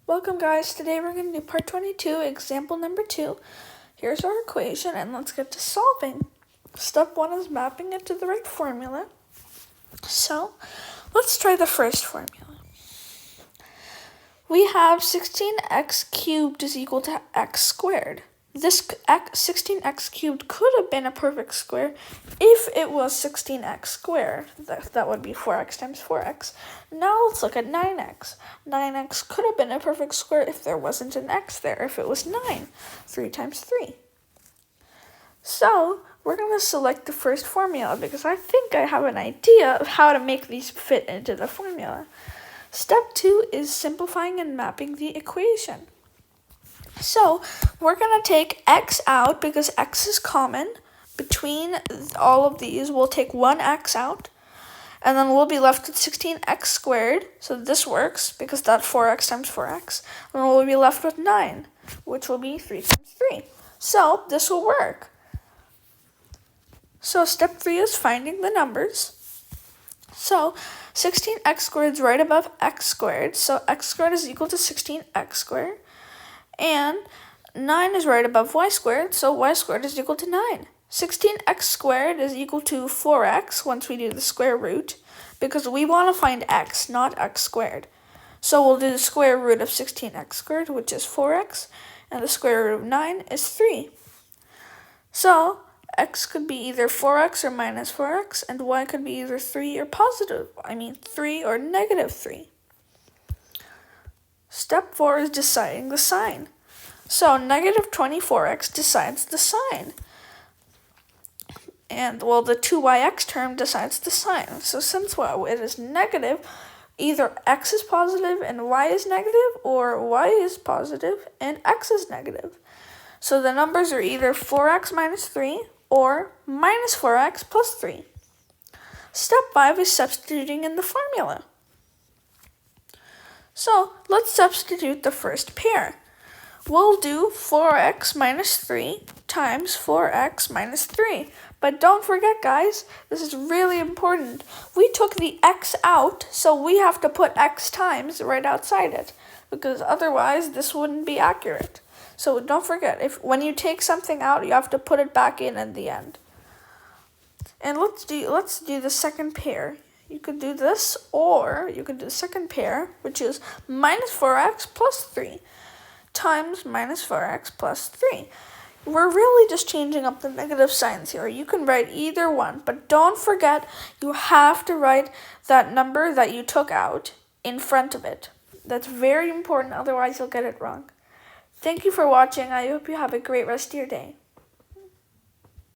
Welcome guys, today we're going to do part 22, example number 2. Here's our equation and let's get to solving. Step 1 is mapping it to the right formula. So, let's try the first formula. We have 16x cubed is equal to x squared. This 16x cubed could have been a perfect square if it was 16x squared. That would be 4x times 4x. Now let's look at 9x. 9x could have been a perfect square if there wasn't an x there, if it was 9. 3 times 3. So we're going to select the first formula because I think I have an idea of how to make these fit into the formula. Step 2 is simplifying and mapping the equation. So we're going to take x out because x is common. Between all of these, we'll take one x out. And then we'll be left with 16x squared. So this works because that's 4x times 4x. And we'll be left with 9, which will be 3 times 3. So this will work. So step 3 is finding the numbers. So 16x squared is right above x squared. So x squared is equal to 16x squared. And 9 is right above y squared, so y squared is equal to 9. 16x squared is equal to 4x once we do the square root, because we want to find x, not x squared. So we'll do the square root of 16x squared, which is 4x, and the square root of 9 is 3. So x could be either 4x or minus 4x, and y could be either 3 or negative 3. Step 4 is deciding the sign. So negative 24x decides the sign. And, well, the 2yx term decides the sign. So since it is negative, either x is positive and y is negative, or y is positive and x is negative. So the numbers are either 4x minus 3 or minus 4x plus 3. Step 5 is substituting in the formula. So let's substitute the first pair. We'll do 4x minus 3 times 4x minus 3. But don't forget, guys, this is really important. We took the x out, so we have to put x times right outside it, because otherwise this wouldn't be accurate. So don't forget, when you take something out, you have to put it back in the end. And let's do the second pair. You could do this, or you could do the second pair, which is minus 4x plus 3 times minus 4x plus 3. We're really just changing up the negative signs here. You can write either one, but don't forget you have to write that number that you took out in front of it. That's very important, otherwise you'll get it wrong. Thank you for watching. I hope you have a great rest of your day.